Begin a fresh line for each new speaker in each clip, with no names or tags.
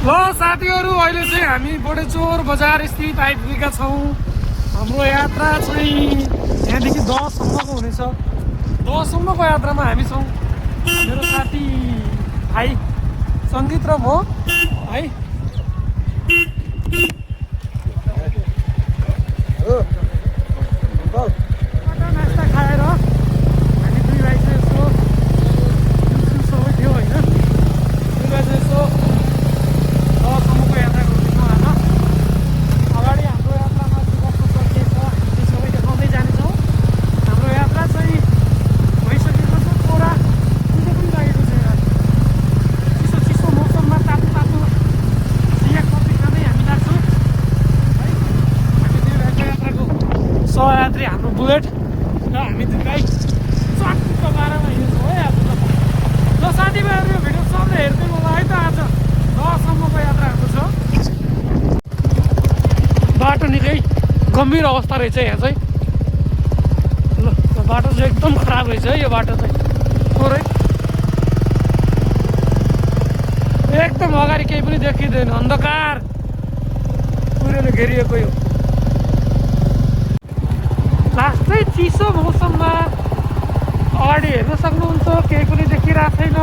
ल साथीहरू अहिले चाहिँ हामी बडेचोर बजार स्थित आइपुगेका छौँ। हाम्रो यात्रा चाहिँ यहाँदेखि 10 सम्मको हुनेछ। 10 सम्मको यात्रामा हामी छौँ। मेरो साथी भाइ सङ्गीत र म है। नास्ता खाएर हामी दुई भाइ चाहिँ यसो सबै थियो होइन। दुई भाइ चाहिँ यसो 10 सम्मको यात्रा गर्दैछौँ आज। अगाडि हाम्रो यात्रामा के कस्तो सकिएको छ हामी सबै देखाउँदै जानेछौँ। हाम्रो यात्रा चाहिँ भइसकेको छ। थोडा कुनै पनि लागेको छैन। चिसो चिसो मौसममा तातो तातो चिया कफी खाँदै हामी लाग्छौँ है। हामी दुई भाइको यात्राको सहयात्री हाम्रो बुलेट र हामी दुई भाइ चट्टो बाह्रमा हिँड्छौँ है आज। ल साथीभाइहरू यो भिडियो सबले हेर्दै होला है त। आज 10 सम्मको यात्रा हाम्रो छ। बाटो निकै गम्भीर अवस्था रहेछ यहाँ चाहिँ। ल बाटो चाहिँ एकदम खराब रहेछ है। यो बाटो चाहिँ थोरै एकदम अगाडि केही पनि देखिँदैन, अन्धकार कुहिरोले घेरिएको यो। लास्टै चिसो मौसममा अगाडि हेर्न सक्नुहुन्छ केही पनि देखिरहेको छैन।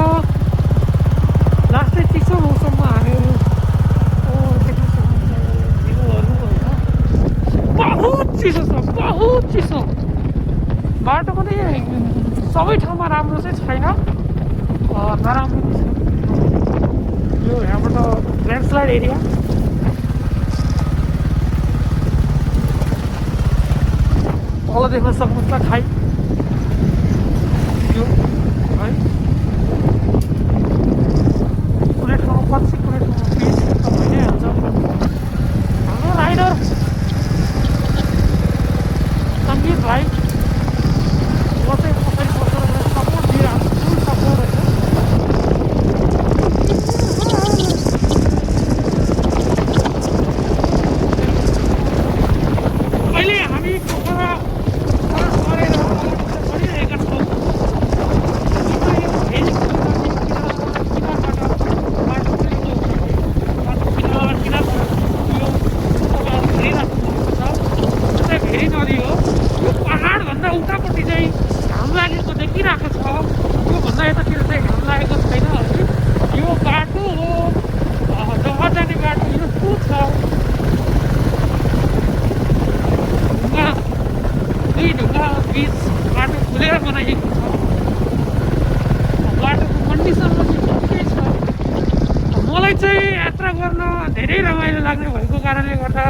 लास्टै चिसो मौसममा हामीहरू देख्न सक्नुहुन्छ भ्यूहरू होइन। बहुत चिसो छ, बहुत चिसो। बाटो पनि सबै ठाउँमा राम्रो चाहिँ छैन, नराम्रो पनि छ। यो यहाँबाट ल्यान्डस्लाइड एरिया। तल देख्न सक्नुहुन्छ खाइ यो है। कुनै ठाउँमा पछि कुनै ठाउँमा पिच त भइ नै हाल्छ। हाम्रो राइडर सङ्गीत भाइ म चाहिँ कसरी बसेर सपोर्ट दिइरहेको छु। फुल सपोर्ट होइन। अहिले हामी पोखरा गरेर चढिरहेका छौँ। भेरी नदी हो। यो पहाडभन्दा उतापट्टि चाहिँ घाम लागेको देखिरहेको छ। योभन्दा यतातिर चाहिँ घाम लागेको छैन है। यो बाटो हो, जग्गा जाने बाटो यो को छ। ढुङ्गा दुई ढुङ्गा बिच बाटो खुलेर बनाइएको छ। बाटोको कन्डिसन पनि ठिकै छ। मलाई चाहिँ यात्रा गर्न धेरै रमाइलो लाग्ने भएको कारणले गर्दा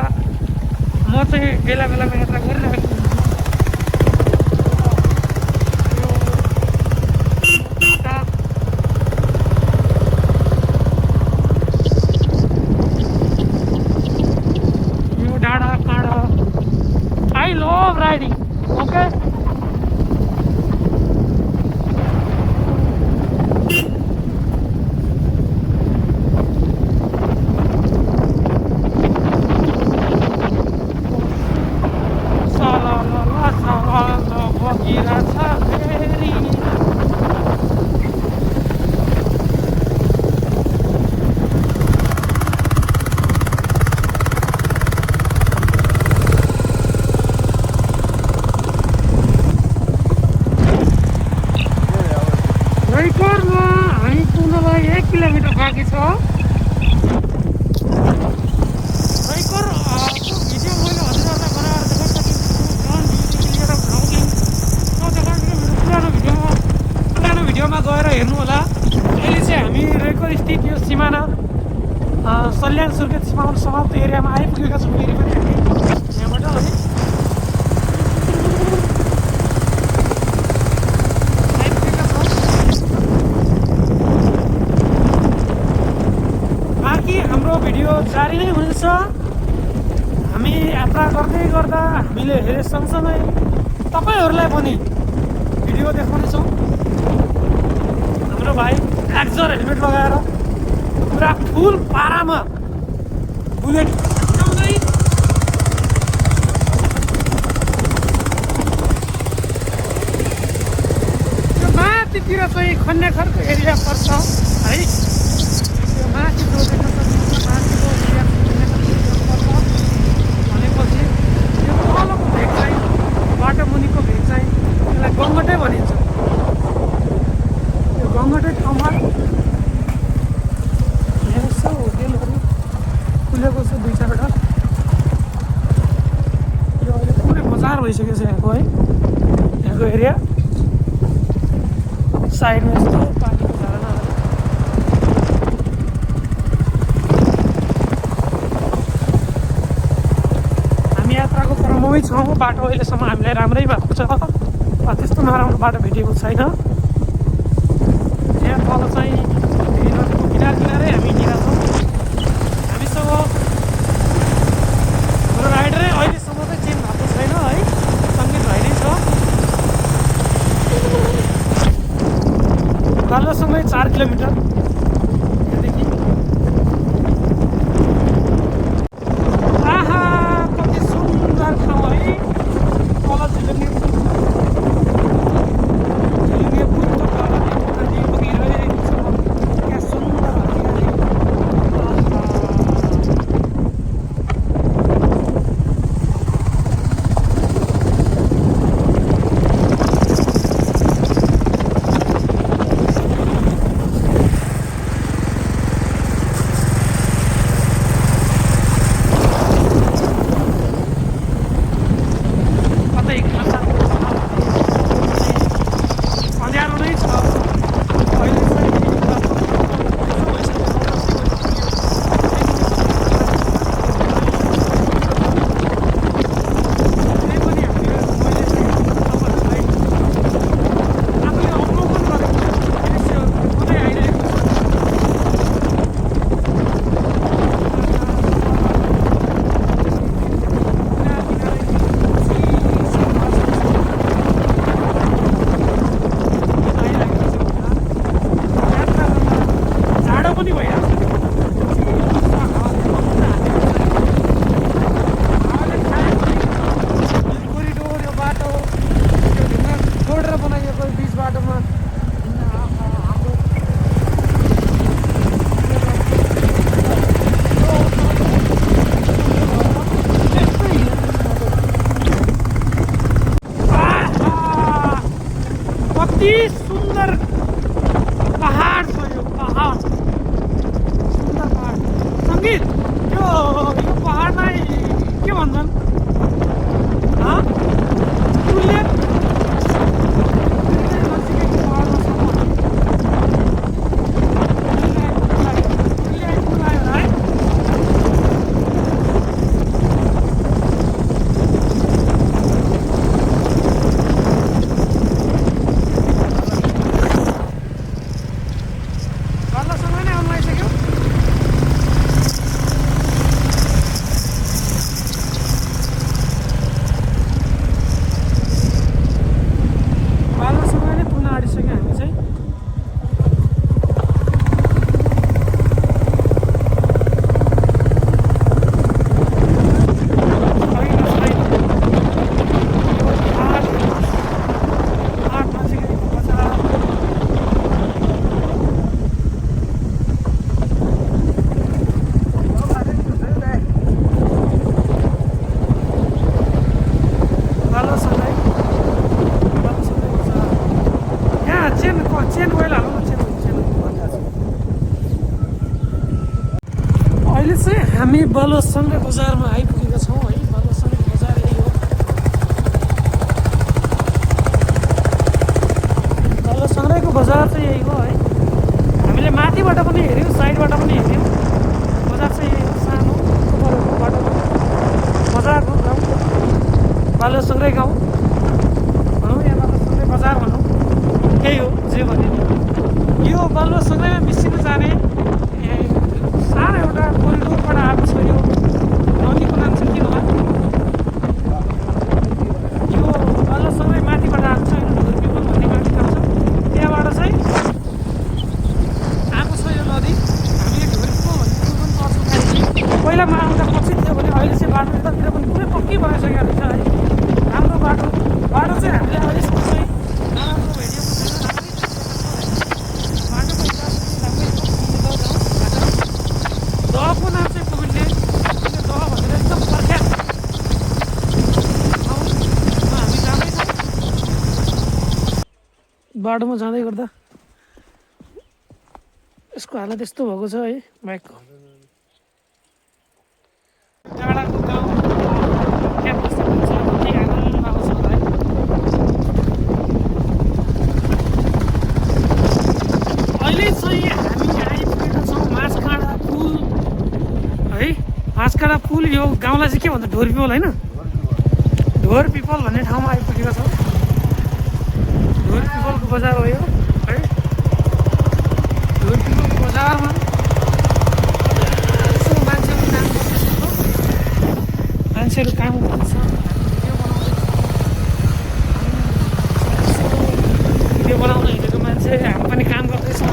म चाहिँ बेला बेलामा यात्रा गरिरहेको हुन्छु। यो डाँडा काँडा आई लभ राइडिङ। ओके रैकरमा हामी पुग्नलाई 1 किलोमिटर बाँकी छ। रैकर भिडियो मैले हजुरहरूलाई बनाएर देखाइसकेको छु। लिएर भ्लगिङ देखाएको मेरो पुरानो भिडियोमा गएर हेर्नु होला। अहिले चाहिँ हामी रैकर स्थित यो सिमाना सल्यान सुर्खेत सीमाना समाप्त एरियामा आइपुगेका छौँ। फेरि पनि हामी यहाँबाट है हाम्रो भिडियो जारी नै हुनेछ। हामी यात्रा गर्दै गर्दा हामीले हेरे सँगसँगै तपाईँहरूलाई पनि भिडियो देखाउनेछौँ। हाम्रो भाइ एक्जर हेलमेट लगाएर पुरा फुल पारामा बुलेट चलाउँदै यो माथितिर चाहिँ खन्याखरको एरिया पर्छ है। यो माथि यसो 2-4 वटा यो अहिले पुरै बजार भइसकेको छ यहाँको है यहाँको एरिया साइडमा यस्तो पानीको झरनाहरू हामी यात्राको क्रममै छौँ बाटो अहिलेसम्म हामीलाई राम्रै भएको छ त्यस्तो नराम्रो बाटो भेटिएको छैन यहाँ तल चाहिँ नदीको किनारै हामी हिँडिरहेको छौँ हामीसँग हाम्रो राइडरै अहिलेसम्म चाहिँ चेन्ज भएको छैन है सङ्गीत भाइ नै छ तलसँगै 4 किलोमिटर यहाँदेखि आहा कति सुन्दर ठाउँ है तल झिलुङ्गे कति सुन्दर पहाड छ यो पहाड सुन्दर पहाड सङ्गीत यो पहाडलाई के भन्छन् अहिले चाहिँ हामी बलसङ्गे बजारमा आइपुगेका छौँ है बलसङ्गे बजार यही हो बलसङ्गेको बजार चाहिँ यही हो है हामीले माथिबाट पनि हेऱ्यौँ साइडबाट पनि हेऱ्यौँ बजार चाहिँ यही हो सानो बाटो बजारको गाउँ बलसङ्गे गाउँ भनौँ या बलसङ्गे बजार भनौँ यही हो जे भने यो बलसङ्गेमा मिसिन जाने सानो एउटा कोरिडोरबाट आएको छ यो नदीको नाम चाहिँ के होला यो बलसङ्गे माथिबाट आएको छ होइन ढुकुर भन्ने माथि ठाउँ छ त्यहाँबाट चाहिँ आएको छ यो नदी हामीले ढुकुर भन्ने पनि पर्छौँ खालि पहिलामा आउँदा पछि थियो भने अहिले चाहिँ बाटो यतातिर पनि पुरै पक्की बनाइसकेको रहेछ है राम्रो बाटो चाहिँ हामीले अहिलेसम्म चाहिँ नराम्रो भेटिएको दहको नाम चाहिँ कोभिडले दह भनेर एकदम प्रख्यात हामी जाँदैछौँ बाटोमा जाँदै गर्दा यसको हालत यस्तो भएको छ है बाइकको है। हाँसकाँडा पुल यो गाउँलाई चाहिँ के भन्छ ढोर पिपल होइन, ढोर पिपल भन्ने ठाउँमा आइपुगेको छ। ढोर पिपलको बजार हो यो है। ढोर पिपलको बजारमा यसो मान्छेहरू काम गर्दैछ, मान्छेहरू काम गर्दैछ, भिडियो बनाउन हिँडेको मान्छे, हामी पनि काम गर्दैछौँ।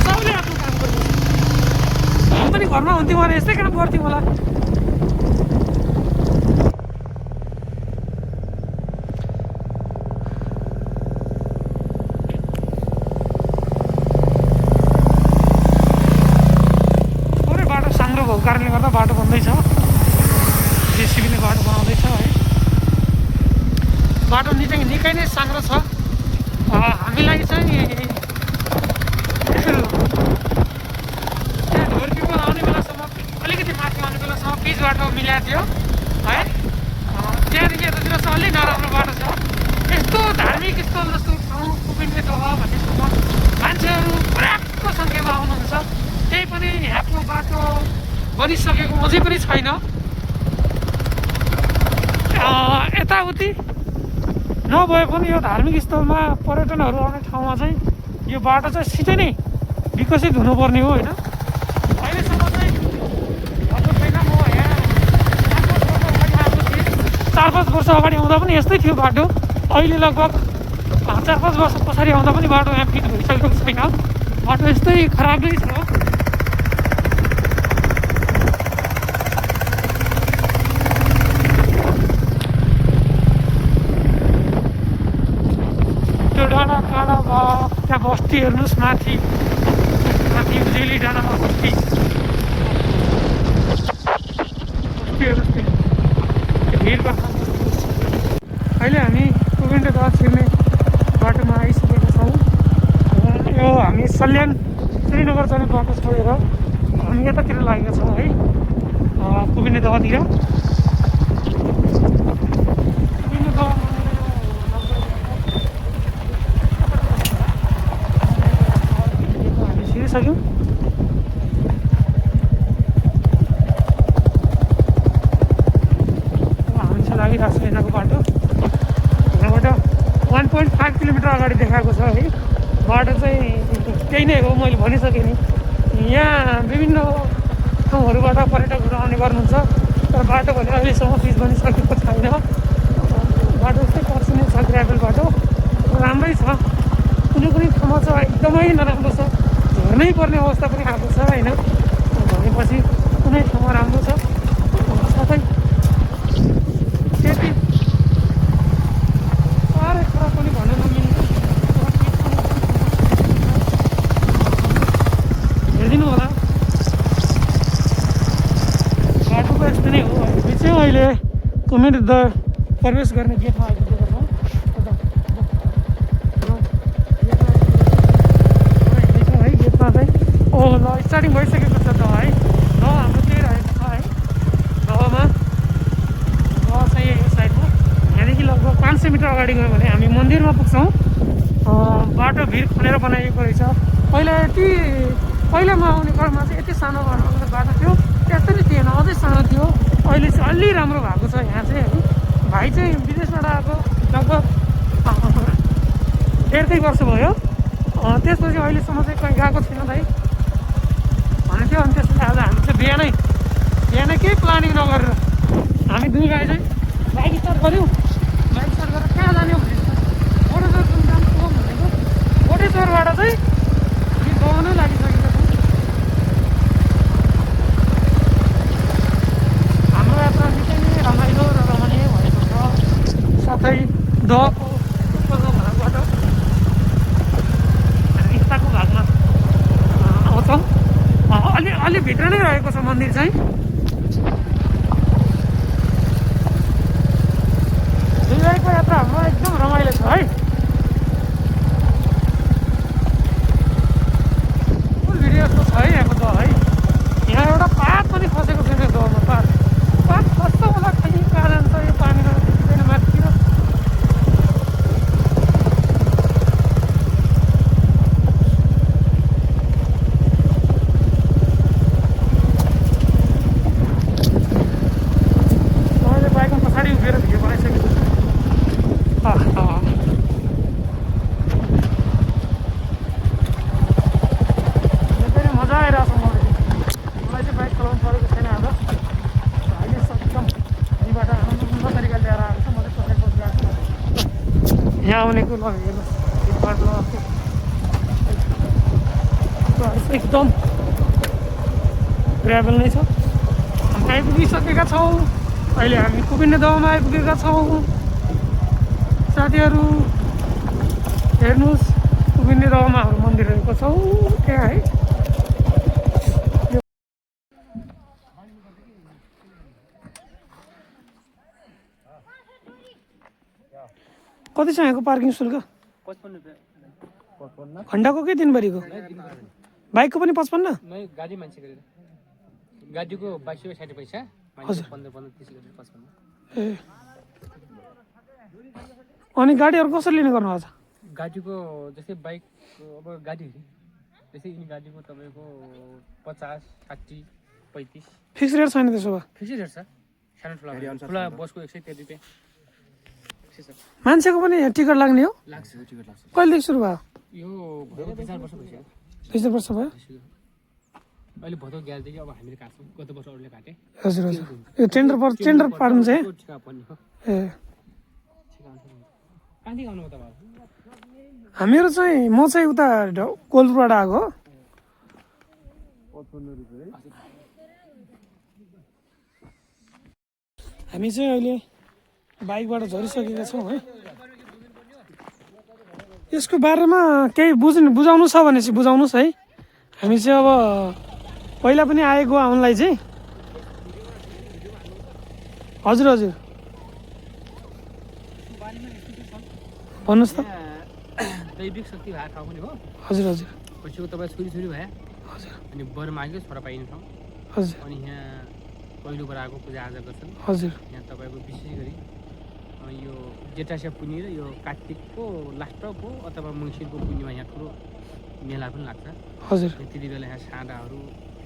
सबले आफ्नो काम गर्दैछ। हामी पनि घरमा हुन्थ्यौँ भने यस्तै काम गर्थ्यौँ होला। कारणले गर्दा बाटो बन्दैछ, जेसिबीले बाटो बनाउँदैछ है। बाटो निकै नै साँग्रो छ। हामीलाई चाहिँ त्यहाँ ढोर पिपल आउने बेलासम्म अलिकति माथि आउने बेलासम्म पिच बाटो मिलाएको थियो है। त्यहाँदेखि यतातिर चाहिँ अलिक नराम्रो बाटो छ। यस्तो धार्मिक स्थल जस्तो ठाउँ पुगिने जग्गा भन्ने ठाउँमा मान्छेहरू पर्याप्त सङ्ख्यामा आउनुहुन्छ, त्यही पनि यहाँको बाटो बनिसकेको अझै पनि छैन। यताउति नभए पनि यो धार्मिक स्थलमा पर्यटनहरू आउने ठाउँमा चाहिँ यो बाटो चाहिँ छिटै नै विकसित हुनुपर्ने हो होइन। अहिलेसम्म चाहिँ भएको छैन। म यहाँ 4-5 वर्ष अगाडि आउँदा पनि यस्तै थियो बाटो। अहिले लगभग 4-5 वर्ष पछाडि आउँदा पनि बाटो यहाँ फिट भइसकेको छैन। बाटो यस्तै खराब नै छ। डाँडा काँडा भयो, त्यहाँ बस्ती हेर्नुहोस्, माथि उजेली डाँडामा बस्ती हेर्नुहोस्, त्यो भिरबाट। अहिले हामी गोविन्दगञ्ज छिर्ने बाटोमा आइसकेका छौँ। यो हामी सल्यान श्रीनगर जाने बाटो छोडेर हामी यतातिर लागेका छौँ है, गोविन्दगञ्जतिर। सक्यौँ हामी चाहिँ लागिरहेको छ यताको बाटो। यहाँबाट 1.5 किलोमिटर अगाडि देखाएको छ है। बाटो चाहिँ त्यही नै हो, मैले भनिसकेँ नि। यहाँ विभिन्न ठाउँहरूबाट पर्यटकहरू आउने गर्नुहुन्छ, तर बाटो भने अहिलेसम्म पिच बनिसकेको छैन। बाटो यस्तै पर्सिने छ, ग्राभल बाटो राम्रै छ। कुनै ठाउँमा चाहिँ एकदमै नराम्रो छ, झर्नै पर्ने अवस्था पनि आएको छ होइन। भनेपछि कुनै ठाउँमा राम्रो छ, साथै त्यति साह्रै खराब पनि भन्न नमिल्ने। हेरिदिनु होला, बाटोको यस्तो नै हो। हामी चाहिँ अहिले कुमेर प्रवेश गर्ने गेटमा आइपुगेको छौँ। ल स्टार्टिङ भइसकेको छ दह है। दह हाम्रो त्यही रहेको छ है। दहमा दह चाहिँ यो साइडमा यहाँदेखि लगभग 500 मिटर अगाडि गयो भने हामी मन्दिरमा पुग्छौँ। बाटो भिर खनेर बनाइएको रहेछ। पहिलामा आउने क्रममा चाहिँ यति सानो बाटो थियो, त्यस्तो नै थिएन, अझै सानो थियो। अहिले चाहिँ अलि राम्रो भएको छ यहाँ चाहिँ है। भाइ चाहिँ विदेशबाट आएको लगभग 1.5 वर्ष भयो। त्यसपछि अहिलेसम्म चाहिँ कहीँ गएको छैन भाइ भन्थ्यो। अनि त्यसपछि आज हामी चाहिँ बिहानै केही प्लानिङ नगरेर हामी दुई भाइ चाहिँ बाइक स्टार्ट गऱ्यौँ। बाइक स्टार्ट गरेर कहाँ जाने हो भने बोटेश्वर जुन काम पुगौँ भनेको, बोटेश्वरबाट चाहिँ हामी गाउनै लागिसकेका छौँ। हाम्रो यात्रा निकै नै रमाइलो र रमणीय भएको छ। साथै दहको भागबाट यताको भागमा आउँछौँ। अलि भित्र नै रहेको छ मन्दिर चाहिँ। दुईको यात्रा हाम्रो एकदम रमाइलो छ है। फुल भिडियो जस्तो छ है यहाँको दह है। यहाँ एउटा पात पनि खसेको छैन दहमा। पात खस्छ होला, कहीँ कहाँ जान्छ यो पानीमा देखिँदैन माथितिर। यहाँ आउनेको ल हेर्नुहोस् एकदम ग्राभल नै छ। हामी आइपुगिसकेका छौँ। अहिले हामी कुपिने दाउमा आइपुगेका छौँ साथीहरू। हेर्नुहोस् कुपिने दाउमा हाम्रो मन्दिर रहेको छौँ त्यहाँ है। कति छ यहाँको पार्किङ शुल्क?
55 रुपैयाँ
घन्टाको कि दिनभरिको? बाइकको पनि 55?
गाडी मान्छे गरेर गाडीको 22 पैसा
15
30 गरेर 55।
ए अनि गाडीहरू कसरी लिने गर्नुभएको छ?
गाडीको जस्तै बाइक अब गाडी जस्तै यिनी गाडीको तपाईँको 50 60 35
फिक्स रेट छैन त्यसो भए?
फिक्स रेट छ। सानो ठुला बसको 113 रुपैयाँ
मान्छेको पनि टिकट लाग्ने हो?
लाग्छ टिकट लाग्छ।
कहिलेदेखि सुरु भयो?
यो भयो 2-4 वर्ष भइसक्यो।
2 वर्ष भयो?
अहिले भदौ ग्यालदेखि अब हामीले काट्छौँ। गत वर्ष अरूले काटे।
हजुर हजुर। यो टेन्डर पार्नु चाहिँ
ठिका पर्ने हो।
ए
कहाँदेखि आउनु तपाईँ?
हामीहरू चाहिँ म चाहिँ उता कोलपुरबाट आएको। हामी चाहिँ अहिले बाइकबाट झरिसकेका छौँ है। यसको बारेमा केही बुझाउनु छ भने चाहिँ बुझाउनुहोस् है। हामी चाहिँ अब पहिला पनि आएको आउनलाई चाहिँ हजुर हजुर भन्नुहोस् त।
दैविक शक्ति भएको ठाउँ पनि हो।
हजुर हजुर।
पछिको तपाईँ छोरी भए
हजुर।
अनि वर माग्यो छोरा पाइने ठाउँ।
हजुर।
अनि यहाँ पहिलोबाट आएको पूजाआजा गर्छन्।
हजुर।
यहाँ तपाईँको विशेष गरी यो जेठासिया पुर्णी र यो कार्तिकको लास्टको अथवा मङ्सिरको पुर्णिमा यहाँ ठुलो मेला पनि लाग्छ।
हजुर।
त्यति बेला यहाँ साँडाहरू,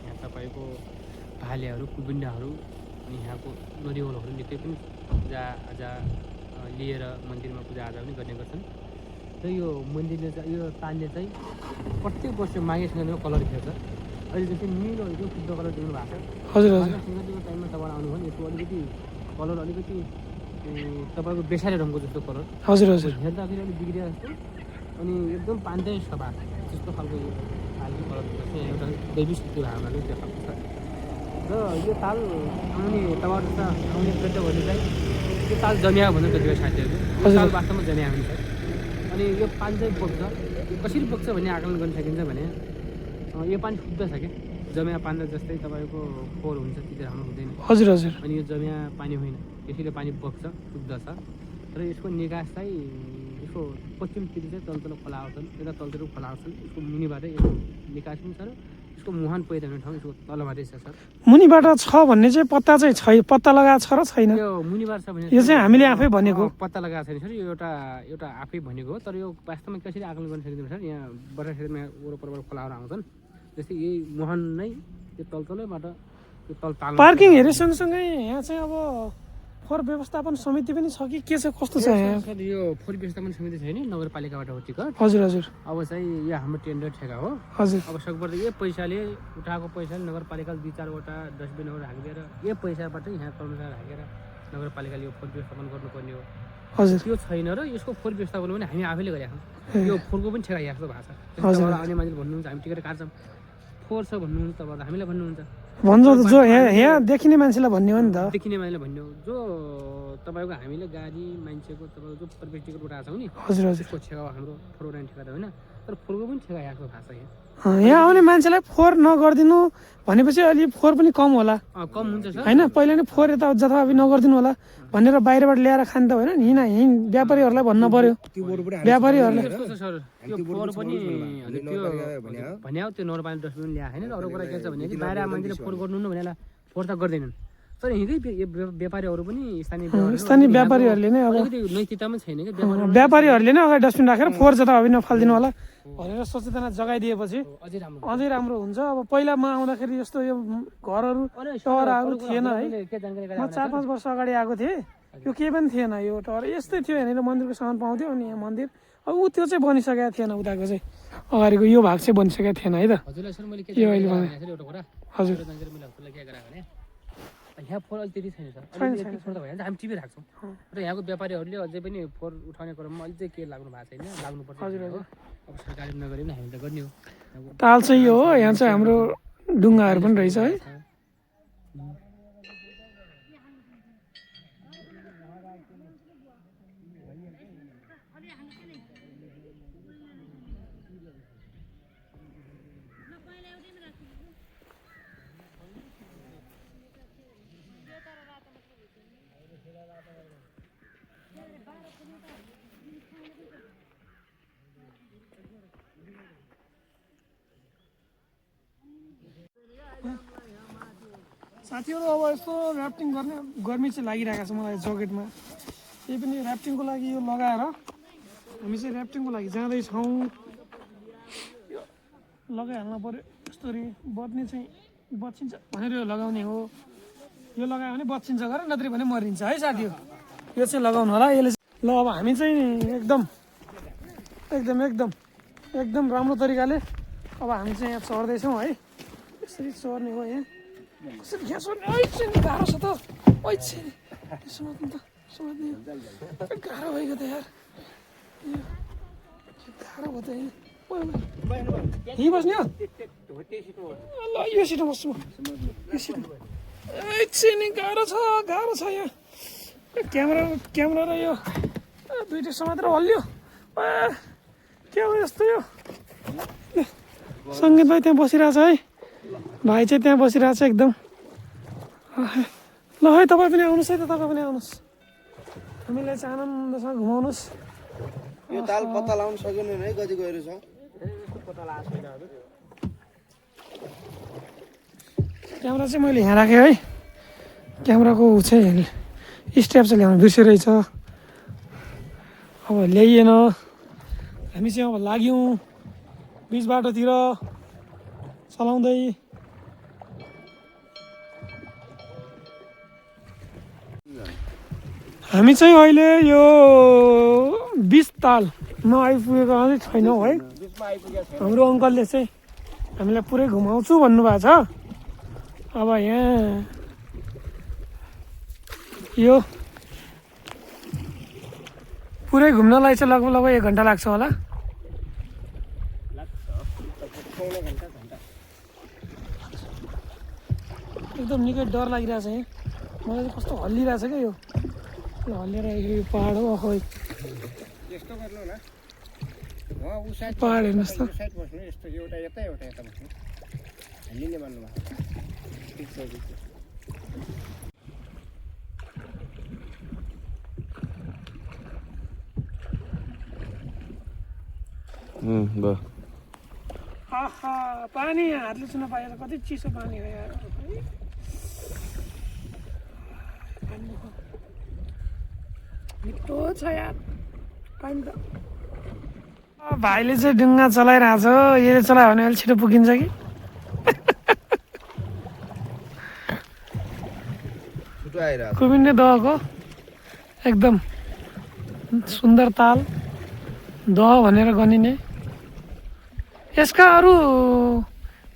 यहाँ तपाईँको भालेहरू, कुबुन्डाहरू अनि यहाँको नरिवलहरू निकै पनि पूजाआजा लिएर मन्दिरमा पूजाआजा पनि गर्ने गर्छन्। र यो मन्दिरले चाहिँ यो तालले चाहिँ प्रत्येक वर्ष माघे सङ्क्रान्तिमा कलर खेल्छ। अहिले जस्तै निलो यो शुद्ध कलर देख्नु भएको छ।
हजुर हजुर।
माघे सङ्क्रान्तिको टाइममा तपाईँ आउनुभयो भने यसको अलिकति कलर अलिकति तपाईँको बेसारे रङको जस्तो कलर।
हजुर हजुर।
हेर्दाखेरि अलिक बिग्रिया जस्तो अनि एकदम पान्दै सभा त्यस्तो खालको यो तालको कलर देख्छ। एउटा दैवी शक्ति भावनाले त्यो खालको छ। र यो ताल आउने तपाईँ जस्ता आउने पर्यटकहरूले चाहिँ यो ताल जमिया भन्नु कतिपय साथीहरूले यो ताल वास्तवमा जमिया हुन्छ। अनि यो पानी चाहिँ बग्छ। कसरी बग्छ भन्ने आकलन गर्न सकिन्छ भने यो पानी फुक्दछ क्या। जमिया पानी जस्तै तपाईँको फोहोर हुन्छ त्यति राम्रो हुँदैन।
हजुर हजुर।
अनि यो जमिया पानी होइन, त्यसैले पानी बग्छ फुक्दछ। र यसको निकास चाहिँ यसको पश्चिमतिर चाहिँ तलतल खोला आउँछन्, यता तलतिर खोला आउँछन्। यसको मुनिबाटै यसको निकास पनि छ र यसको मुहान पैदा हुने ठाउँ यसको तलबाटै छ सर।
मुनिबाट छ भन्ने चाहिँ पत्ता चाहिँ पत्ता लगाएको छ र छैन?
यो मुनिबाट छ भने
यो चाहिँ हामीले आफै भनेको
पत्ता लगाएको छैन सर। यो एउटा आफै भनेको हो। तर यो वास्तवमा कसरी आकलन गर्न सकिन्छ सर, यहाँ वर्षा क्षेत्रमा वरपरबाट खोलाहरू आउँछन्। जस्तै यही मुहान नै त्यो तलतलैबाट त्यो तल ताल
पार्किङ हेरे सँगसँगै यहाँ चाहिँ अब फोहोर व्यवस्थापन समिति पनि छ कि के छ, कस्तो छ यहाँ?
सर यो फोहोर व्यवस्थापन समिति छैन, नगरपालिकाबाट हो टिकट।
हजुर हजुर।
अब चाहिँ यो हाम्रो टेन्डर ठेका हो।
हजुर।
अब सकभर यो पैसाले उठाएको पैसाले नगरपालिकाले 2-4वटा डस्टबिनहरू हालिदिएर यो पैसाबाट यहाँ कर्मचारी हालेर नगरपालिकाले यो फोहोर व्यवस्थापन गर्नुपर्ने हो।
हजुर।
त्यो छैन र यसको फोहोर व्यवस्थापन पनि हामी आफैले गरेका छौँ। यो फोहोरको पनि ठेका यहाँ भएको छ। आउने मान्छेले भन्नुहुन्छ हामी टिकट काट्छौँ, फोहोर छ भन्नुहुन्छ तपाईँलाई हामीलाई भन्नुहुन्छ।
भन्छ जो यहाँ देखिने मान्छेलाई भन्ने हो नि त।
देखिने मान्छेलाई भन्ने हो जो तपाईँको हामीले गाडी मान्छेको तपाईँको जो प्रवेश टिकट उठाएको छौँ नि।
हजुर हजुर।
त्यसको ठेका हाम्रो फोहोर उठाउने ठेका त होइन, तर फोहोरको पनि ठेका यहाँको भएको छ।
यहाँ आउने मान्छेलाई फोहोर नगरिदिनु भनेपछि अलि फोहोर पनि कम होला
कम हुन्छ सर
होइन? पहिला नै फोहोर यता जथाभावी नगरिदिनु होला भनेर बाहिरबाट ल्याएर खाने त होइन नि। व्यापारीहरूलाई भन्न पर्यो। व्यापारीहरूले
सर त्यो फोहोर पनि त्यो भने त्यो नगरपालिका डस्टबिन ल्याएको होइन। अरू कुरा के छ भने बाहिर मान्छेले फोहोर गर्नु भनेर फोहोर त गर्दैनन्। तर यहीँकै व्यापारीहरू पनि
स्थानीय व्यापारीहरूले नै अब
नैतिकता पनि छैन कि
व्यापारीहरूले नै अगाडि डस्टबिन राखेर फोहोर जताभावी नफालिदिनु होला भनेर सचेतना जगाइदिएपछि अझै राम्रो हुन्छ। अब पहिला म आउँदाखेरि यस्तो यो घरहरू टहराहरू थिएन है। म 4-5 वर्ष अगाडि आएको थिएँ, यो केही पनि थिएन। यो टहर यस्तै थियो, यहाँनिर मन्दिरको सामान पाउँथ्यो। अनि यहाँ मन्दिर अब त्यो चाहिँ बनिसकेको थिएन, उताको चाहिँ अगाडिको यो भाग चाहिँ बनिसकेको थिएन है त।
हजुरलाई सर मैले के
यो अहिले हजुर
यहाँ फोहोर अहिले त्यति छैन सर अहिले यति फोहोर त भइहाल्छ हामी टिपिरहेको छौँ र यहाँको व्यापारीहरूले अझै पनि फोहोर उठाउने क्रममा अहिले चाहिँ के लाग्नु भएको छैन लाग्नुपर्छ
हजुर
हो अब सरकारले नगरे पनि हामीले गर्ने हो
ताल चाहिँ यो हो यहाँ चाहिँ हाम्रो ढुङ्गाहरू पनि रहेछ है साथीहरू अब यस्तो ऱ्याफ्टिङ गर्ने गर्मी चाहिँ लागिरहेको छ मलाई जकेटमा त्यही पनि ऱ्याफ्टिङको लागि यो लगाएर हामी चाहिँ ऱ्याफ्टिङको लागि जाँदैछौँ यो लगाइहाल्नु पऱ्यो यस्तरी बच्ने चाहिँ बचिन्छ भनेर यो लगाउने हो यो लगायो भने बचिन्छ गरेर नत्र भने मरिन्छ है साथीहरू यो चाहिँ लगाउनु होला यसले ल अब हामी चाहिँ एकदम एकदम एकदम एकदम राम्रो तरिकाले अब हामी चाहिँ यहाँ चढ्दैछौँ है यसरी चढ्ने हो यहाँ कसरी यहाँ चढ्ने गाह्रो छ त समात्नु त समात्ने गाह्रो भइगयो त यार गाह्रो भयो त यहीँ बस्ने हो ल यो सिटमा बस्छु म यो सिटमा एकछिन गाह्रो छ यहाँ क्यामेरा र यो दुइटै समातेर हल्लियो के हो यस्तो यो सङ्गीत भाइ त्यहाँ बसिरहेछ है भाइ चाहिँ त्यहाँ बसिरहेछ एकदम ल है तपाईँ पनि आउनुहोस् है त तपाईँ पनि आउनुहोस् हामीलाई चाहिँ आनन्दसँग घुमाउनुहोस्
यो ताल पत्ता लाउन सकेन है कति गएर छ
क्यामेरा चाहिँ मैले यहाँ राखेँ है क्यामेराको चाहिँ स्ट्याप चाहिँ ल्याउनु बिर्सिरहेछ अब ल्याइएन हामी चाहिँ अब लाग्यौँ बिच बाटोतिर चलाउँदै हामी चाहिँ अहिले यो 20 तालमा आइपुगेको अझै छैनौँ है हाम्रो अङ्कलले चाहिँ हामीलाई पुरै घुमाउँछु भन्नुभएको छ अब यहाँ यो पुरै घुम्नलाई चाहिँ लगभग 1 घन्टा लाग्छ होला एकदम निकै डर लागिरहेछ यहाँ मलाई चाहिँ कस्तो हल्लिरहेछ क्या यो हल्लिएर यो पहाड हो अखै पहाड हेर्नुहोस् त पानी हातले छुन पाएर कति चिसो पानी हो यार मिठो छ यार पानी त भाइले चाहिँ डुङ्गा चलाइरहेछ यसले चलायो भने अलिक छिटो पुगिन्छ कि कुमिन्ने दहको एकदम सुन्दर ताल दह भनेर गनिने यसका अरू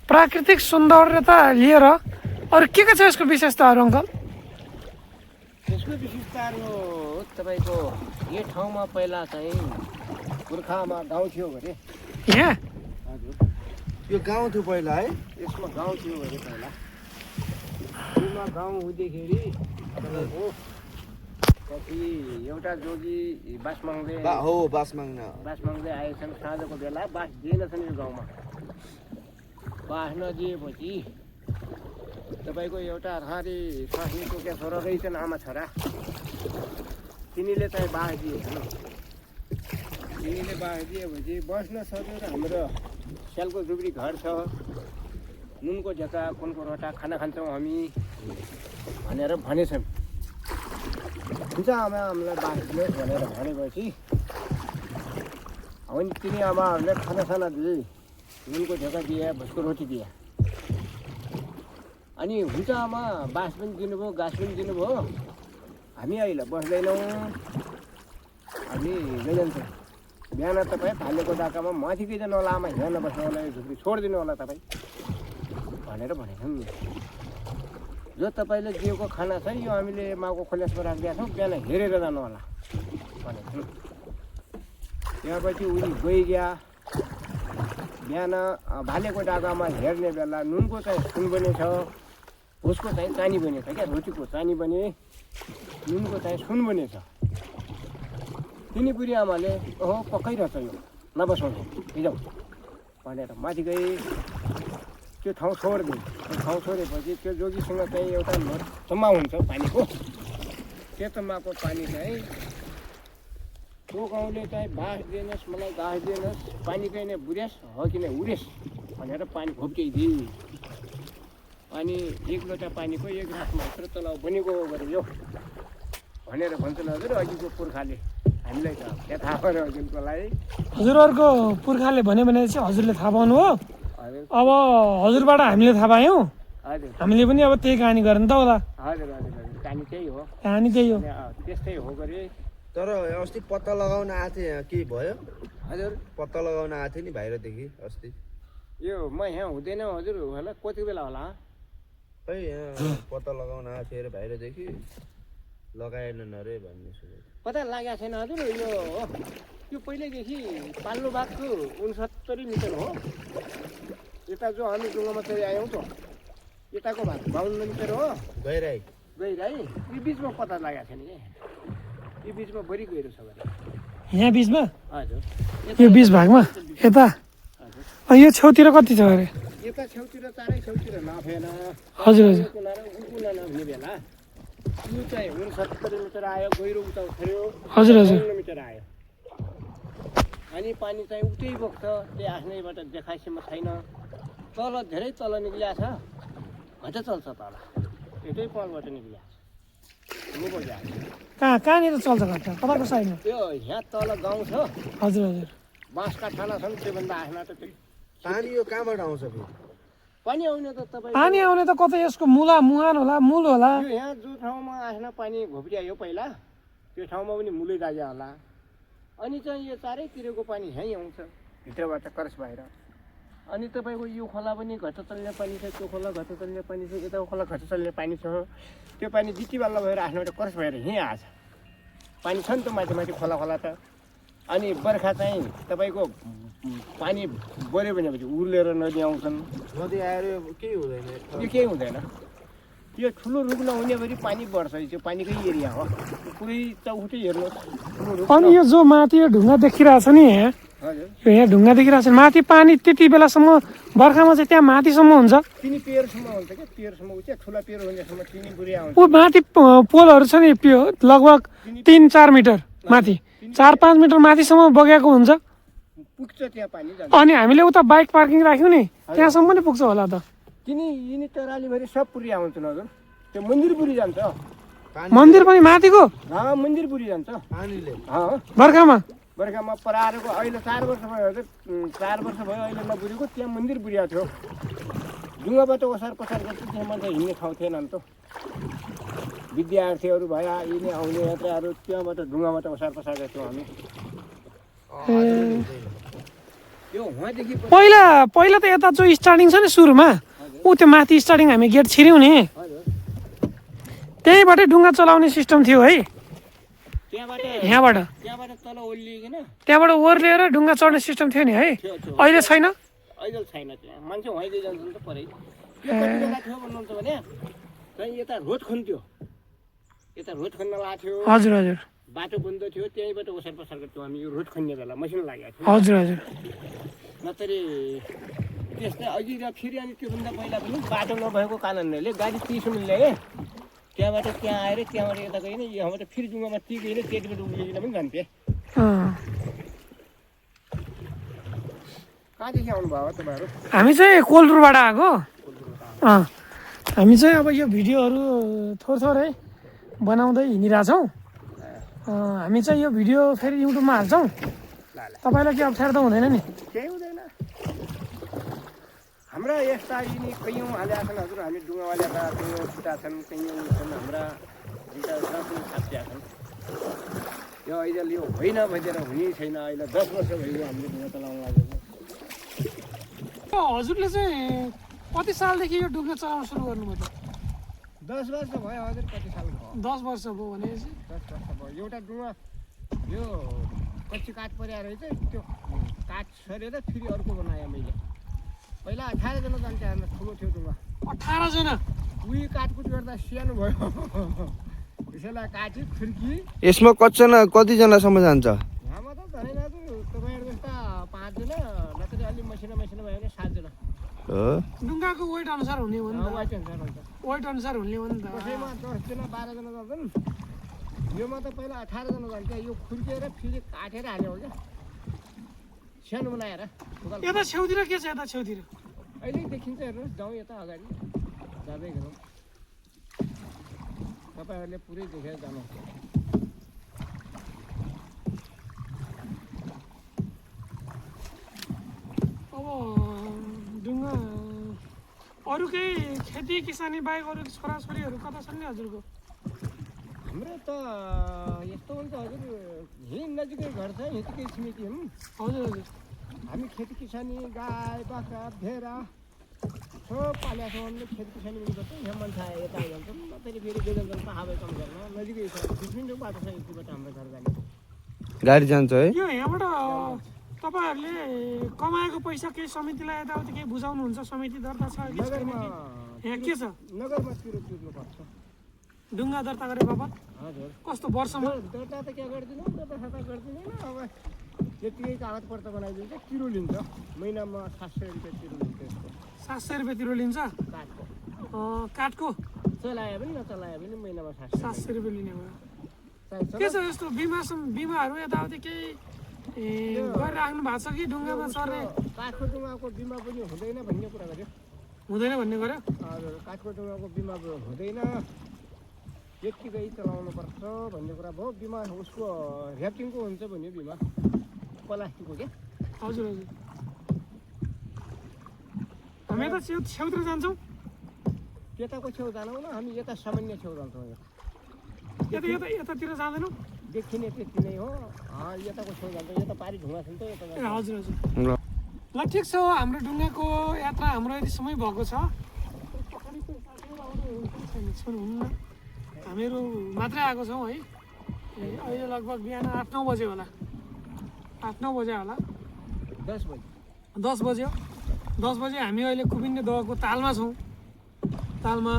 प्राकृतिक सौन्दर्यता लिएर अरू के छ यसको विशेषताहरू अङ्कल
यसको विशेषताहरू तपाईँको यो ठाउँमा पहिला चाहिँ पुर्खामा गाउँ थियो भने
यहाँ
हजुर
यो गाउँ थियो पहिला है
यसमा गाउँ थियो भने पहिला यसमा गाउँ हुँदाखेरि तपाईँको पछि एउटा जोगी बास माग्दै
बास माग्दै
आएछन् साँझको बेला बास दिएनछन् यो गाउँमा बास नदिएपछि तपाईँको एउटा रारी स्वास्नीको क्या छोरा रहेछन् आमा छोरा तिनीले चाहिँ बास दिएछन् तिनीले बास दिएपछि बस्न सक्यो र हाम्रो स्यालको झुप्री घर छ नुनको झ्याका कुनको रोटा खाना खान्छौँ हामी भनेर भनेछन् हुन्छ आमा हामीलाई बास दिनुहोस् भनेर भनेपछि अनि तिनी आमाहरूले खानासाना दिए नुनको झ्याका दिए भुसको रोटी दिए अनि हुन्छ आमा बास पनि दिनुभयो घाँस पनि दिनुभयो हामी अहिले बस्दैनौँ हामी गइजान्छौँ बिहान तपाईँ भालेको डाकामा माथि गइजानु होला आमा हिँड्न बस्नु होला झुप्री छोडिदिनु होला तपाईँ भनेर भनेछौँ नि जो तपाईँले दिएको खाना छ यो हामीले माउको खोलेसमा राखिदिएका छौँ बिहान हेरेर जानु होला भनेको छु त्यसपछि उनी गइगया बिहान भालेको डागामा हेर्ने बेला नुनको चाहिँ सुन बने छ भुसको चाहिँ चानी बने छ क्या रोटीको चानी बने नुनको चाहिँ सुन बने छ तिनी बुढी आमाले ओहो पक्कै रहेछ यो नबसाउने हिजौ भनेर माथि गए त्यो ठाउँ छोडिदिए त्यो ठाउँ छोडेपछि त्यो जोगीसँग चाहिँ एउटा जम्मा हुन्छ पानीको त्यो जम्माको पानी चाहिँ त्यो गाउँले चाहिँ बाँस दिएनस् मलाई घाँस दिएनस् पानी कहीँ बुढेस हो कि नै उडेस भनेर पानी खोप्क्याइदिए अनि एक लोटा पानीको एक ग्लास मात्र तलाउ बनेको गरे यो भनेर भन्छन् हजुर अघिको पुर्खाले हामीलाई त के थाहा पऱ्यो हजुरकोलाई
हजुरहरूको पुर्खाले भने चाहिँ हजुरले थाहा पाउनु हो
हजुर
अब हजुरबाट हामीले थाहा पायौँ
हजुर
हामीले पनि अब त्यही कहानी गऱ्यौँ नि त होला
हजुर हजुर हजुर कहानी त्यही हो
कहानी त्यही हो
त्यस्तै हो गरे
तर अस्ति पत्ता लगाउन आएको थिएँ यहाँ के भयो
हजुर
पत्ता लगाउन आएको थिएँ नि बाहिरदेखि अस्ति
यो म यहाँ हुँदैन हजुर होला कति बेला होला
खै यहाँ पत्ता लगाउन आएको थिएँ अरे बाहिरदेखि लगाएनन् अरे भन्ने सुने
पत्ता लागेको छैन हजुर यो पहिल्यैदेखि पाल्लो बाघको 69 मिटर हो यता जो हामी डुङ्गामा चाहिँ आयौँ त यताको भाग 52 मिटर हो
गइरहे
गहिराई यो बिचमा पत्ता लागेको छैन कि यो बिचमा बढी गहिरो छ भने
यहाँ बिचमा
हजुर
यो बिच भागमा यता यो छेउतिर कति छ अरे
यता छेउतिर चारै छेउतिर नफेन
हजुर हजुर
कुना र उकुना नहुने बेला यो चाहिँ 69 मिटर आयो गहिरो उता उठ्यो
हजुर हजुर
52 मिटर आयो अनि पानी चाहिँ उतै बग्छ त्यही आफ्नैबाट देखाइसम्म छैन तल धेरै तल निक्लिया छ घटा चल्छ तल एउटै पलबाट निक्लिया
कहाँनिर चल्छ घट्टा तपाईँको साइडमा
त्यो यहाँ तल गाउँ छ
हजुर हजुर
बाँसका ठाना छन् त्योभन्दा आफ्ना त त्यो
पानी यो कहाँबाट आउँछ फेरि
पानी आउने त तपाईँ
पानी आउने त कतै यसको मुहान होला मूल होला
यो यहाँ जो ठाउँमा आफ्ना पानी घोप्रियो पहिला त्यो ठाउँमा पनि मुलै लाग्यो होला अनि चाहिँ यो चारैतिरको पानी यहीँ आउँछ भित्रबाट करस बाहिर अनि तपाईँको यो खोला पनि घट चल्ने पानी छ त्यो खोला घट चल्ने पानी छ यताको खोला घट चल्ने पानी छ त्यो पानी जिटीवाला भएर आफ्नोबाट करस भएर यहीँ आएछ पानी छ नि त माथि माथि खोला खोला त अनि बर्खा चाहिँ तपाईँको पानी बढ्यो भनेपछि उर्लेर नदी आउँछन्
नदी आएर केही हुँदैन
यो केही हुँदैन यो ठुलो रुख नहुनेभरि पानी बढ्छ यो पानीकै एरिया हो पुरै चौखुट्टै हेर्नुहोस् ठुलो रुख
अनि यो जो माथि यो ढुङ्गा देखिरहेछ नि यहाँ
हजुर
यो यहाँ ढुङ्गा देखिरहेछ माथि पानी त्यति बेलासम्म बर्खामा चाहिँ त्यहाँ माथिसम्म हुन्छ
तिनी पेयरसम्म हुन्छ क्या पेयरसम्म उच्च ठुला पेयर हुनेसम्म तिनी बुढी आउँछ
ऊ माथि पोलहरू छ नि लगभग 3-4 मिटर माथि 4-5 मिटर माथिसम्म बगेको हुन्छ
पुग्छ त्यहाँ पानी जान्छ
अनि हामीले उता बाइक पार्किङ राख्यौँ नि त्यहाँसम्म पनि पुग्छ होला त
तिनी यिनी टरालीभरि सब पुरी आउँछन् हजुर त्यो मन्दिरपुरी जान्छ
मन्दिर पनि माथिको
मन्दिरपुरी जान्छ
पानीले
बर्खामा
बर्खामा परारको अहिले 4 वर्ष भयो हजुर 4 वर्ष भयो अहिले नबुढेको त्यहाँ मन्दिर बुढिया थियो ढुङ्गाबाट ओसार पसार गर्छ त्यहाँ मान्छे हिँड्ने ठाउँ थिएन नि त विद्यार्थीहरू भए यिनी आउने यात्राहरू त्यहाँबाट ढुङ्गाबाट ओसार पसार गर्थ्यौँ हामी यो वहाँदेखि
पहिला त यता जो स्टार्टिङ छ नि सुरुमा ऊ त्यो माथि स्टार्टिङ हामी गेट छिर्यौँ नि
हजुर
त्यहीँबाटै ढुङ्गा चलाउने सिस्टम थियो है
त्यहाँबाट तल ओर्लिकन
त्यहाँबाट ओर्लिएर ढुङ्गा चढ्ने सिस्टम थियो नि है अहिले छैन
अहिले छैन त्यहाँ मान्छे वहीँदै जान्छन् त परै यो कति बेला थियो भन्नुहुन्छ भने चाहिँ यता रोड खन्थ्यो यता रोड खन्न लागेको थियो
हजुर हजुर
बाटो बन्द थियो त्यहीँबाट ओसार पसार गर्थ्यौँ हामी यो रोड खन्ने बेला मसिनो लागेको थियो
हजुर हजुर
नत्र त्यस्तै अघि र फेरि अनि त्योभन्दा पहिला पनि बाटो नभएको कारणले गाडी पिसुन ल्याएँ त्यहाँबाट त्यहाँ आएर त्यहाँबाट यता गएन यहाँबाट फेरि डुङ्गामा ती गएन त्यतिबाट उक्लिकन पनि जान्थेँ कहाँदेखि आउनुभयो तपाईँहरू
हामी चाहिँ कोलरुबाट आएको हामी चाहिँ अब यो भिडियोहरू थोरै बनाउँदै हिँडिरहेछौँ हामी चाहिँ यो भिडियो फेरि युट्युबमा हाल्छौँ तपाईँलाई के अप्ठ्यारो त हुँदैन नि
केही हुँदैन हाम्रा यस्ता यिनी कैयौँ हालेका छन् हजुर हामी डुङ्गावालेका कैयौँ छुट्टा छन् कैयौँ छन् हाम्रा साथीका छन् यो अहिले यो होइन भनेर हुने छैन अहिले 10 वर्ष भइगयो हामीले ढुङ्गा चलाउन लागेको
हजुरले चाहिँ कति सालदेखि यो ढुङ्गा चलाउन सुरु गर्नुभयो त
10 वर्ष भयो हजुर, कति साल भयो?
10 वर्ष भयो भनेपछि
10 वर्ष भयो। एउटा डुङ्गा यो कच्ची काठ परेर रहेछ, त्यो काठ सरेर फेरि अर्को बनाएँ मैले। पहिला 18 जना जान्थ्यो हाम्रो, ठुलो थियो डुङ्गा।
18 जना।
उही काटकुट गर्दा सानो भयो। त्यसैलाई काट्यो खिड्की।
यसमा कतिजनासम्म जान्छ?
यहाँमा त झनै दाजु तपाईँहरू जस्ता 5 जना, नत्र अलि मसिनो भयो भने 7 जना।
हो
डुङ्गाको वेट अनुसार हुने हो नि त।
वाइट अनुसार हुन्छ।
वेट अनुसार हुने हो नि त।
कसैमा 10 जना 12 जना जान्छन्। योमा त पहिला 18 जना जान्थ्यो। यो खुर्केर फेरि काटेर हाल्यो हो क्या, सानो बनाएर।
यता छेउतिर के छ? यता छेउतिर
अहिले देखिन्छ, हेर्नुहोस् जाउँ यता अगाडि जाँदै गरौँ। तपाईँहरूले पुरै देखेर जानु।
अब डुङ्गा अरू केही खेती किसानी बाहेक अरू छोराछोरीहरू कता छन् नि हजुरको?
हाम्रो त यस्तो हुन्छ हजुर, यहीँ नजिकै घर छ, यतिकै छिमेकी हौँ।
हजुर हजुर।
हामी खेती किसानी, गाई बाख्रा भेडा सब पालेका छौँ। हामीले खेती किसानी पनि गर्छौँ। यहाँ मान्छे आए यता जान्छौँ, फेरि बेदन पहाबै काम गर्न नजिकै छ। 20 मिनटको बाटो छ यतिबाट हाम्रो घर जाने।
गाडी जान्छ है?
यो यहाँबाट तपाईँहरूले कमाएको पैसा केही समितिलाई यताउति केही बुझाउनुहुन्छ? समिति दर्ता छ कि छैन
नगरमा
कि? यहाँ के छ?
नगरमा तिर्नुपर्छ।
डुङ्गा दर्ता गरे बापत
हजुर।
कस्तो वर्षमा?
दर्ता त क्या गरिदिनु, दर्ता सता गरिदिँदैन। अब यतिकै कागजपत्र बनाइदिन्छ, किलो लिन्छ। महिनामा 700 रुपियाँ किलो लिन्छ यसको।
700 रुपियाँ किलो लिन्छ
काठको।
काठको?
चलायो पनि नचलायो पनि महिनामा
700 रुपियाँ लिने भयो।
चाहिन्छ।
के छ यस्तो बिमाहरू यताउति केही गरिराख्नु भएको छ कि डुङ्गामा चढ्ने?
काठको डुङ्गाको बिमा पनि हुँदैन भन्ने कुरा गर्यो।
हुँदैन भन्ने गर्यो?
हजुर, काठको डुङ्गाको बिमा हुँदैन, यत्तिकै चलाउनुपर्छ भन्ने कुरा भयो। बिमा उसको ऱ्याफ्टिङको हुन्छ भन्ने बिमा, प्लास्टिकको क्या।
हजुर हजुर। हामी यता छेउतिर जान्छौँ।
यताको छेउ जाँदैनौँ न, हामी यता सामान्य छेउ जान्छौँ।
यतातिर जाँदैनौँ?
देखिने त्यति नै हो। यताको छेउ जान्छौँ। यता पारी ढुङ्गा छ नि त, यता
ए हजुर हजुर। ल ठिक छ, हाम्रो डुङ्गाको यात्रा हाम्रो यति समय भएको छ। हामीहरू मात्रै आएको छौँ है। अहिले लगभग बिहान 8-9 बजे होला। 8-9 बजे होला।
10 बजी
10 बज्यो। 10 बजे हामी अहिले कुबिन्ने दहको तालमा छौँ। तालमा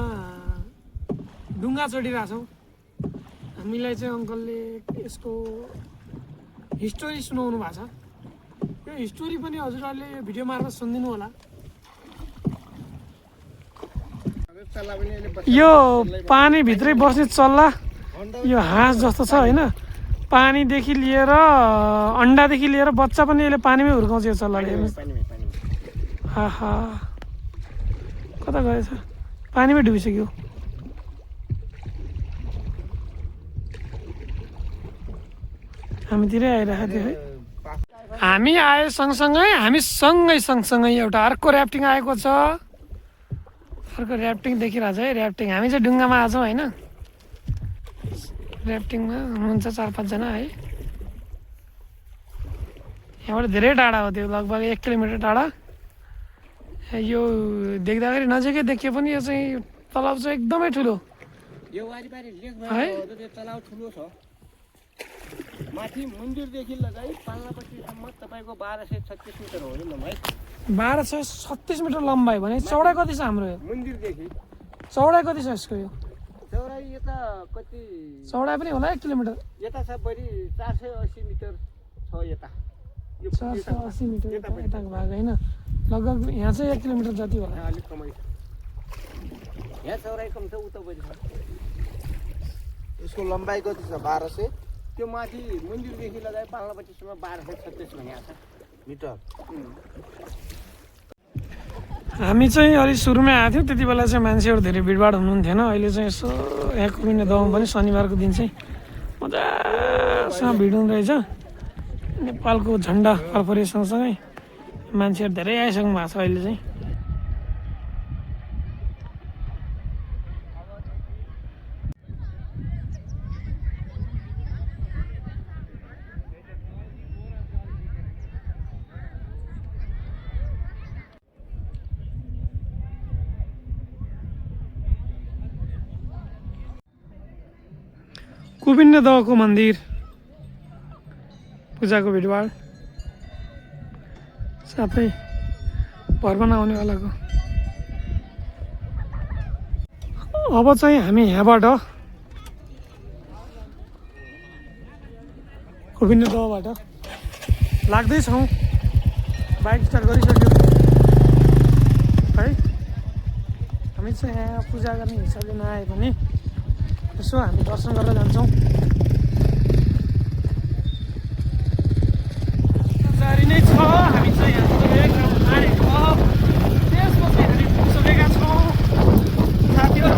डुङ्गा चढिरहेछौँ। हामीलाई चाहिँ अङ्कलले यसको हिस्टोरी सुनाउनु भएको छ। यो हिस्टोरी पनि हजुरहरूले यो भिडियो मार्फत सुनिदिनु होला। यो पानीभित्रै बस्ने चल्ला, यो हाँस जस्तो छ होइन। पानीदेखि लिएर अन्डादेखि लिएर बच्चा पनि यसले पानीमै हुर्काउँछ यो चल्लाले। आहा, कता गएछ? पानीमै डुबिसक्यो। हामीतिरै आइरहेको थियो है। हामी आए सँगसँगै एउटा अर्को ऱ्याफ्टिङ आएको छ। अर्को ऱ्याफ्टिङ देखिरहेको छ है। ऱ्याफ्टिङ हामी चाहिँ डुङ्गामा आएको छौँ होइन। ऱ्याफ्टिङमा हुनुहुन्छ 4-5 जना है। यहाँबाट धेरै टाढा हो, त्यो लगभग 1 किलोमिटर टाढा। यो देख्दाखेरि नजिकै देखियो पनि यो चाहिँ तलाउ चाहिँ एकदमै ठुलो
यो वारिपारि लेक भएको त्यो तलाउ ठुलो छ। माथि मन्दिरदेखि लगाई पाल्लापट्टिसम्म तपाईँको 1236 मिटर हो नि लम्बाइ।
1236 मिटर लम्बाइ भने चौडाइ कति छ हाम्रो? यो
मन्दिरदेखि
चौडाइ कति छ यसको? यो
चौडाइ यता कति?
चौडाइ पनि होला 1 किलोमिटर।
यता छ बढी 480 मिटर छ यता।
480 मिटर यताको भाग होइन, लगभग यहाँ चाहिँ 1 किलोमिटर जति होला।
अलिक कमै छ। यहाँ चौडाइ कम छ, उता बढी छ।
यसको लम्बाइ कति छ? 1200।
त्यो माथि मन्दिरदेखि लगाए पाल्लापट्टिसम्म 1236 भनिएको छ
मिटर।
हामी चाहिँ अलिक सुरुमै आएको थियौँ, त्यति बेला चाहिँ मान्छेहरू धेरै भिडभाड हुनुहुन्थेन। अहिले चाहिँ यसो यहाँ कुबिन्ने दहमा पनि शनिबारको दिन चाहिँ मजासँग भिड हुँदो रहेछ। नेपालको झन्डा फरफरिएसँगसँगै मान्छेहरू धेरै आइसक्नु भएको छ अहिले चाहिँ। कुपिन्ने दहको मन्दिर पूजाको भिडभाड साथै पर्व नआउनेवालाको। अब चाहिँ हामी यहाँबाट कुपिन्ने दहबाट लाग्दैछौँ। बाइक स्टार्ट गरिसक्यो है। हामी चाहिँ यहाँ पूजा गर्ने हिसाबले नआए पनि यसो हामी दर्शन गरेर जान्छौँ। जारी नै छ। हामी चाहिँ यहाँ आएको त्यसपछि हामी पुगिसकेका छौँ साथीहरू।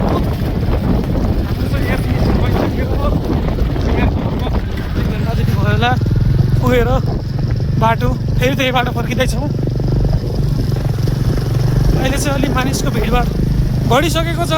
हाम्रो चाहिँ यहाँ फिनिसिङ भइसक्यो। एक घन्टा जति भयो होला पुगेर बाटो फेरि त्यही बाटो फर्किँदैछौँ। अहिले चाहिँ अलिक मानिसको भिडभाड बढिसकेको छ।